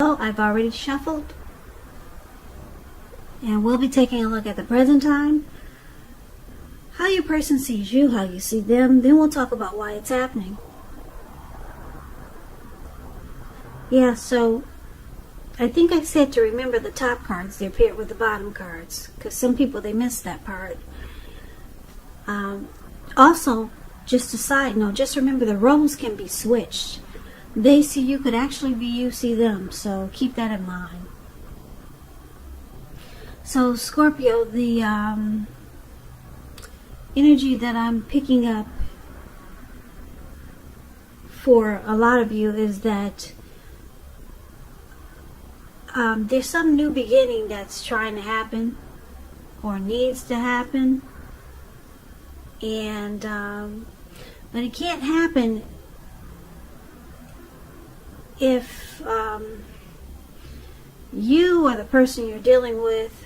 Oh, I've already shuffled. And we'll be taking a look at the present time, how your person sees you, how you see them. Then we'll talk about why it's happening. Yeah, so I think I said to remember the top cards. They appear with the bottom cards, because some people, they miss that part. Also, just a side note, just remember the roles can be switched. They see you could actually be you see them, so keep that in mind. So Scorpio, the energy that I'm picking up for a lot of you is that there's some new beginning that's trying to happen or needs to happen, and but it can't happen if you or the person you're dealing with,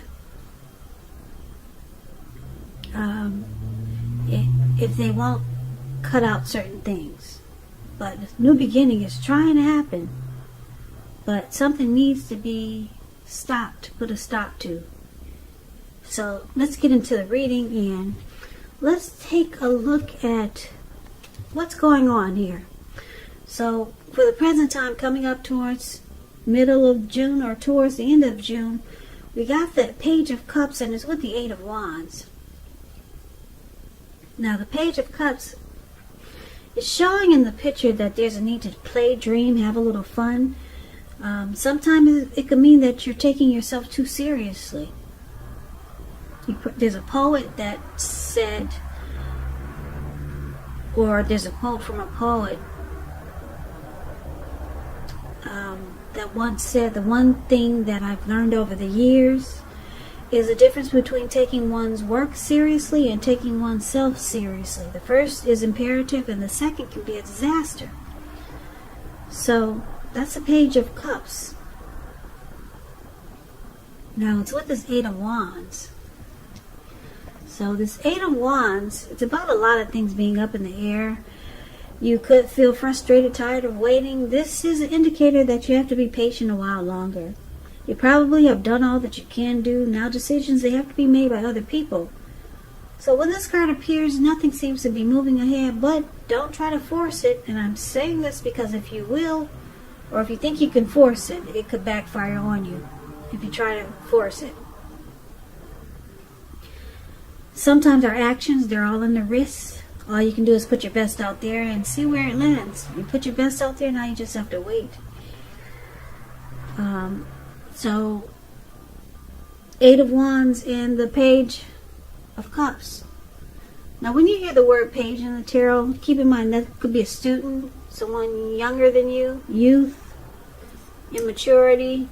if they won't cut out certain things. But this new beginning is trying to happen, but something needs to be stopped, put a stop to. So let's get into the reading and let's take a look at what's going on here. So for the present time, coming up towards middle of June or towards the end of June, we got the Page of Cups, and it's with the Eight of Wands. Now the Page of Cups is showing in the picture that there's a need to play, dream, have a little fun. Sometimes it could mean that you're taking yourself too seriously. There's a poet that said, or there's a quote from a poet that once said, the one thing that I've learned over the years is the difference between taking one's work seriously and taking oneself seriously. The first is imperative and the second can be a disaster. So that's a Page of Cups. Now it's with this Eight of Wands. So this Eight of Wands, it's about a lot of things being up in the air. You could feel frustrated, tired of waiting. This is an indicator that you have to be patient a while longer. You probably have done all that you can do. Now decisions, they have to be made by other people. So when this card appears, nothing seems to be moving ahead, but don't try to force it. And I'm saying this because if you will, or if you think you can force it, it could backfire on you if you try to force it. Sometimes our actions, they're all in the wrists. All you can do is put your best out there and see where it lands. You put your best out there, now you just have to wait. So, Eight of Wands and the Page of Cups. Now, when you hear the word page in the tarot, keep in mind that could be a student, someone younger than you, youth, immaturity.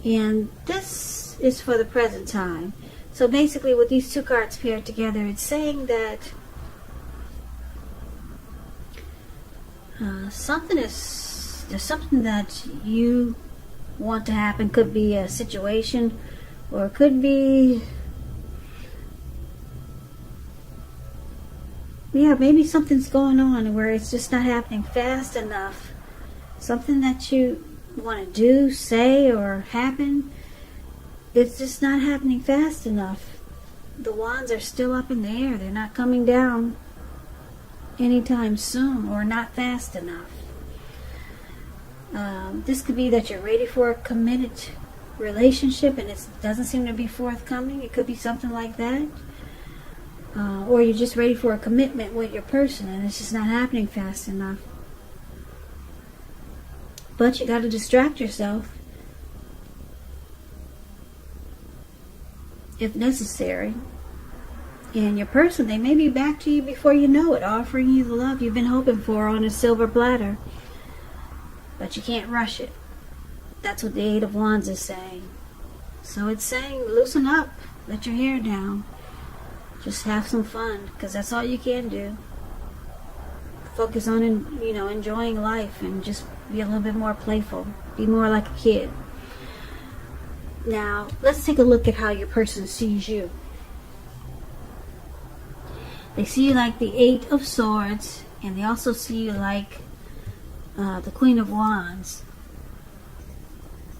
And this is for the present time. So basically, with these two cards paired together, it's saying that there's something that you want to happen. Could be a situation, or it could be, yeah, maybe something's going on where it's just not happening fast enough. Something that you want to do, say, or happen, it's just not happening fast enough. The wands are still up in the air. They're not coming down anytime soon, or not fast enough. This could be that you're ready for a committed relationship and it doesn't seem to be forthcoming. It could be something like that. Or you're just ready for a commitment with your person and it's just not happening fast enough. But you got to distract yourself if necessary. And your person, they may be back to you before you know it, offering you the love you've been hoping for on a silver platter. But you can't rush it. That's what the Eight of Wands is saying. So it's saying, loosen up, let your hair down, just have some fun, because that's all you can do. Focus on, enjoying life and just be a little bit more playful, be more like a kid. Now, let's take a look at how your person sees you. They see you like the Eight of Swords, and they also see you like the Queen of Wands.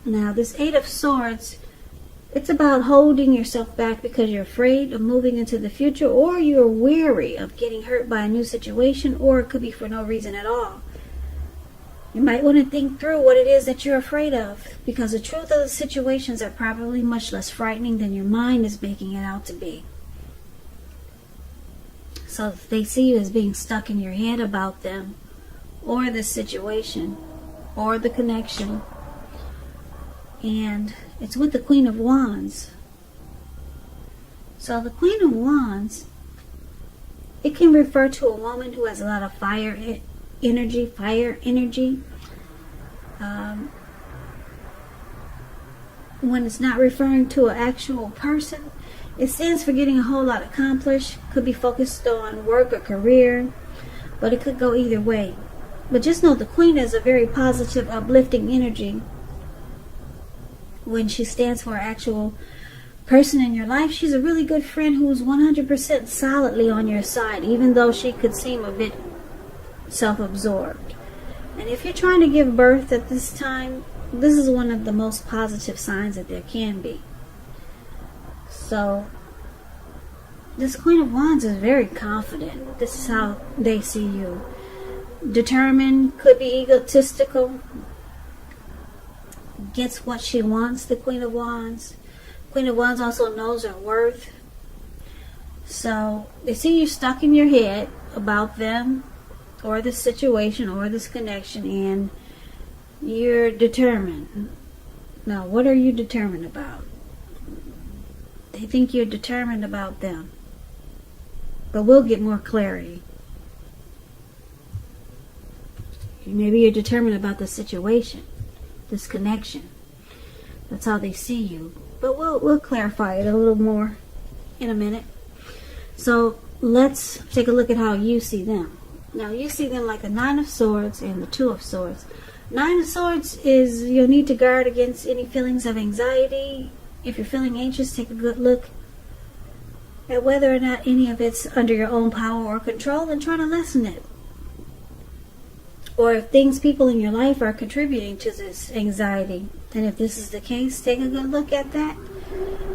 Now, this Eight of Swords, it's about holding yourself back because you're afraid of moving into the future, or you're weary of getting hurt by a new situation, or it could be for no reason at all. You might want to think through what it is that you're afraid of, because the truth of the situations are probably much less frightening than your mind is making it out to be. So if they see you as being stuck in your head about them, or the situation, or the connection, and it's with the Queen of Wands. So the Queen of Wands, it can refer to a woman who has a lot of fire energy. When it's not referring to an actual person, it stands for getting a whole lot accomplished. Could be focused on work or career, but it could go either way. But just know the Queen is a very positive, uplifting energy. When she stands for an actual person in your life, she's a really good friend who's 100% solidly on your side, even though she could seem a bit self-absorbed. And if you're trying to give birth at this time, this is one of the most positive signs that there can be. So this Queen of Wands is very confident. This is how they see you. Determined, could be egotistical, gets what she wants, the Queen of Wands. Queen of Wands also knows her worth. So they see you stuck in your head about them, or this situation, or this connection, and you're determined. Now, what are you determined about? They think you're determined about them. But we'll get more clarity. Maybe you're determined about the situation, this connection. That's how they see you. But we'll clarify it a little more in a minute. So let's take a look at how you see them. Now, you see them like the Nine of Swords and the Two of Swords. Nine of Swords is you'll need to guard against any feelings of anxiety. If you're feeling anxious, take a good look at whether or not any of it's under your own power or control, and try to lessen it. Or if things, people in your life are contributing to this anxiety. And if this is the case, take a good look at that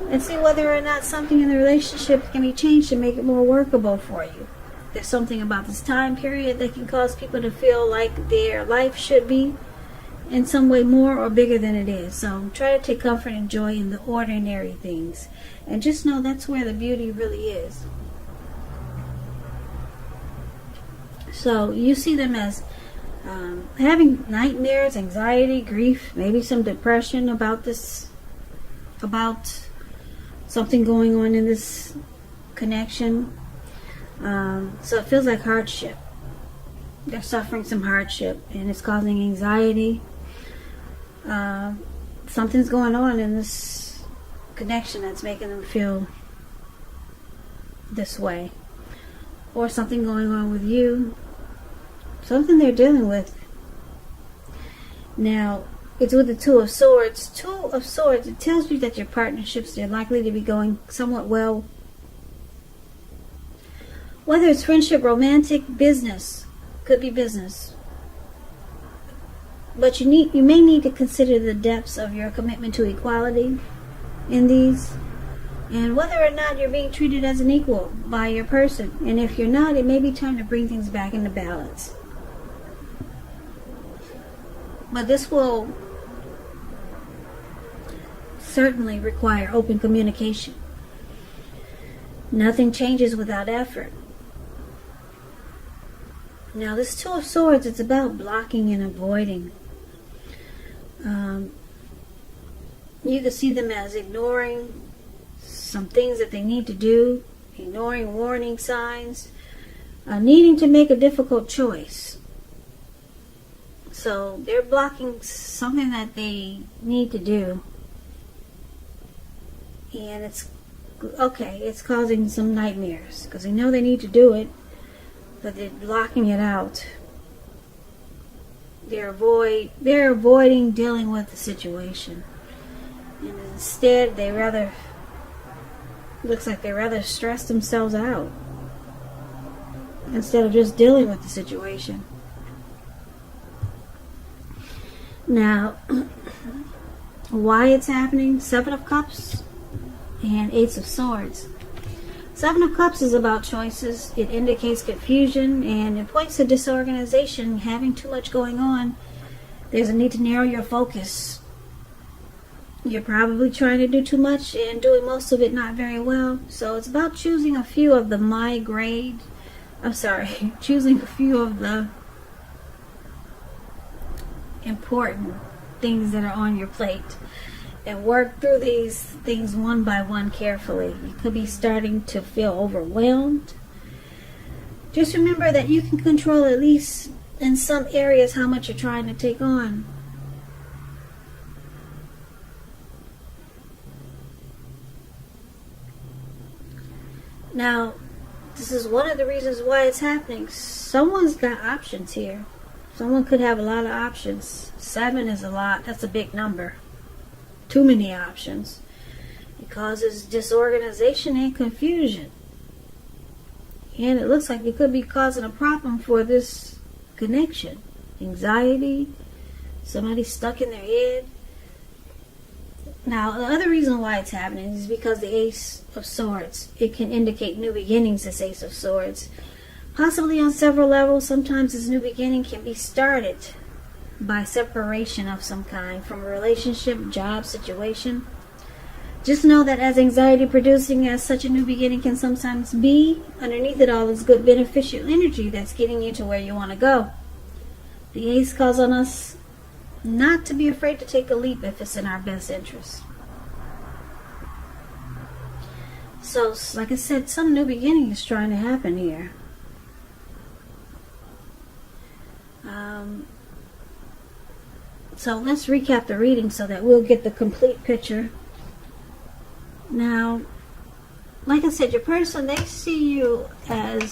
and see whether or not something in the relationship can be changed to make it more workable for you. There's something about this time period that can cause people to feel like their life should be in some way more or bigger than it is. So try to take comfort and joy in the ordinary things. And just know that's where the beauty really is. So you see them as having nightmares, anxiety, grief, maybe some depression about this, about something going on in this connection. So it feels like hardship. They're suffering some hardship, and it's causing anxiety. Something's going on in this connection that's making them feel this way. Or something going on with you. Something they're dealing with. Now, it's with the Two of Swords. Two of Swords, it tells you that your partnerships, they're likely to be going somewhat well. Whether it's friendship, romantic, business, could be business. But you may need to consider the depths of your commitment to equality in these, and whether or not you're being treated as an equal by your person. And if you're not, it may be time to bring things back into balance. But this will certainly require open communication. Nothing changes without effort. Now, this Two of Swords, it's about blocking and avoiding. You can see them as ignoring some things that they need to do, ignoring warning signs, needing to make a difficult choice. So they're blocking something that they need to do. And it's causing some nightmares because they know they need to do it, but they're blocking it out. They're avoiding dealing with the situation. And instead, looks like they rather stress themselves out instead of just dealing with the situation. Now, why it's happening? Seven of Cups and Ace of Swords. Seven of Cups is about choices. It indicates confusion and it points to disorganization, having too much going on. There's a need to narrow your focus. You're probably trying to do too much and doing most of it not very well. So it's about choosing a few of the choosing a few of the important things that are on your plate and work through these things one by one carefully. You could be starting to feel overwhelmed. Just remember that you can control, at least in some areas, how much you're trying to take on. Now, this is one of the reasons why it's happening. Someone's got options here. Someone could have a lot of options. 7 is a lot. That's a big number. Too many options. It causes disorganization and confusion. And it looks like it could be causing a problem for this connection. Anxiety. Somebody stuck in their head. Now, the other reason why it's happening is because the Ace of Swords. It can indicate new beginnings, this Ace of Swords. Possibly on several levels. Sometimes this new beginning can be started by separation of some kind from a relationship, job, situation. Just know that as anxiety producing as such a new beginning can sometimes be, underneath it all is good beneficial energy that's getting you to where you want to go. The Ace calls on us not to be afraid to take a leap if it's in our best interest. So, like I said, some new beginning is trying to happen here. So let's recap the reading so that we'll get the complete picture. Now, like I said, your person, they see you as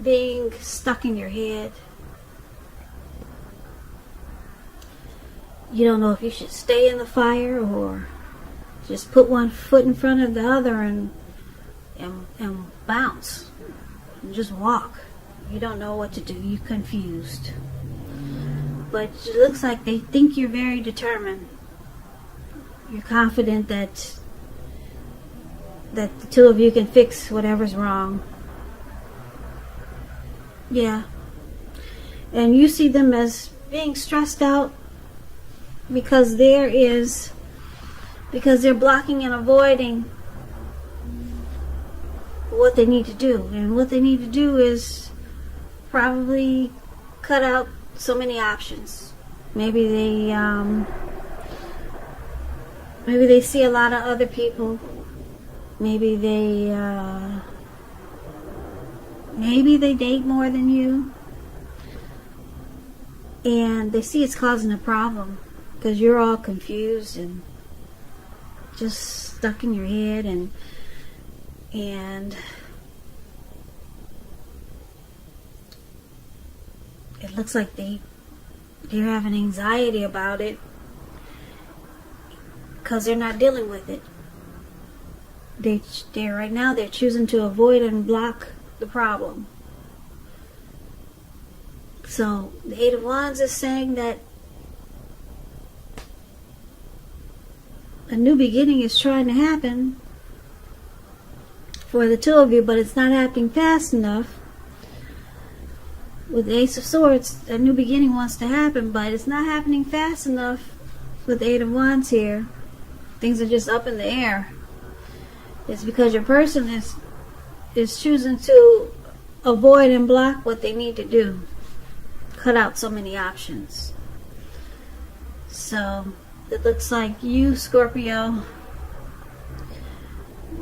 being stuck in your head. You don't know if you should stay in the fire or just put one foot in front of the other and bounce and just walk. You don't know what to do. You're confused. But it looks like they think you're very determined. You're confident that the two of you can fix whatever's wrong. Yeah. And you see them as being stressed out because they're blocking and avoiding what they need to do. And what they need to do is probably cut out so many options. Maybe they see a lot of other people. Maybe they date more than you, and they see it's causing a problem because you're all confused and just stuck in your head, and it looks like they're having anxiety about it because they're not dealing with it. They're right now they're choosing to avoid and block the problem. So the Eight of Wands is saying that a new beginning is trying to happen for the two of you, but it's not happening fast enough. With the Ace of Swords, a new beginning wants to happen, but it's not happening fast enough with the Eight of Wands here. Things are just up in the air. It's because your person is choosing to avoid and block what they need to do. Cut out so many options. So it looks like you, Scorpio,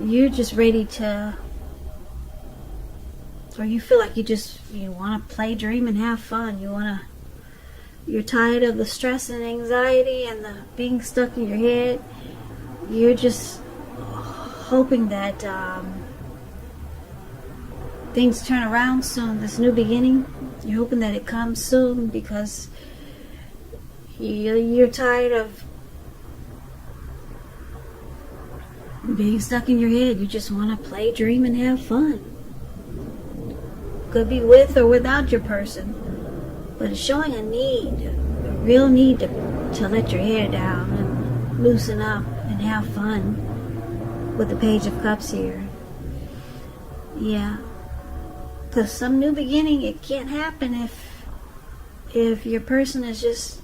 you're just ready to, or you feel like you want to play, dream, and have fun. You're tired of the stress and anxiety and the being stuck in your head. You're just hoping that things turn around soon. This new beginning, you're hoping that it comes soon because you're tired of being stuck in your head. You just want to play, dream, and have fun. Could be with or without your person. But it's showing a need, a real need to let your hair down and loosen up and have fun with the Page of Cups here. Yeah. Because some new beginning, it can't happen if your person is just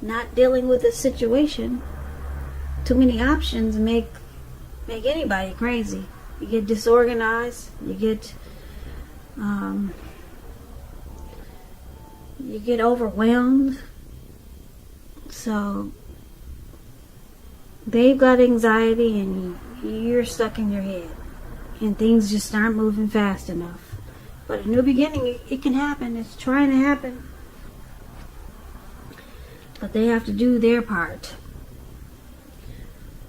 not dealing with the situation. Too many options make anybody crazy. You get disorganized. You get overwhelmed. So they've got anxiety and you're stuck in your head, and things just aren't moving fast enough. But a new beginning, it can happen. It's trying to happen, but they have to do their part.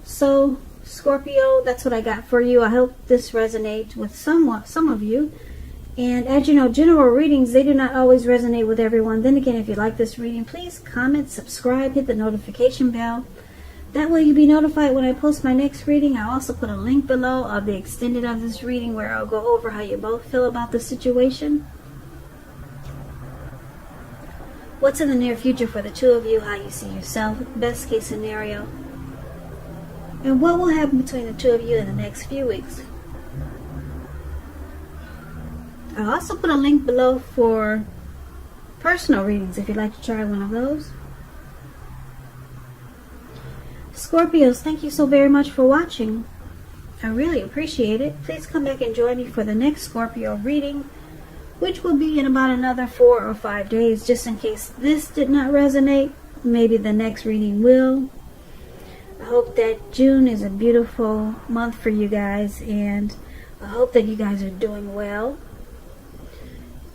So Scorpio, that's what I got for you. I hope this resonates with some of you. And as you know, general readings, they do not always resonate with everyone. Then again, if you like this reading, please comment, subscribe, hit the notification bell. That way you'll be notified when I post my next reading. I also put a link below of the extended of this reading where I'll go over how you both feel about the situation. What's in the near future for the two of you, how you see yourself, best case scenario, and what will happen between the two of you in the next few weeks. I'll also put a link below for personal readings if you'd like to try one of those. Scorpios, thank you so very much for watching. I really appreciate it. Please come back and join me for the next Scorpio reading, which will be in about another 4 or 5 days. Just in case this did not resonate, maybe the next reading will. I hope that June is a beautiful month for you guys, and I hope that you guys are doing well.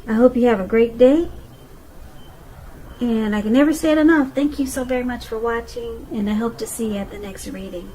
I hope you have a great day, and I can never say it enough. Thank you so very much for watching, and I hope to see you at the next reading.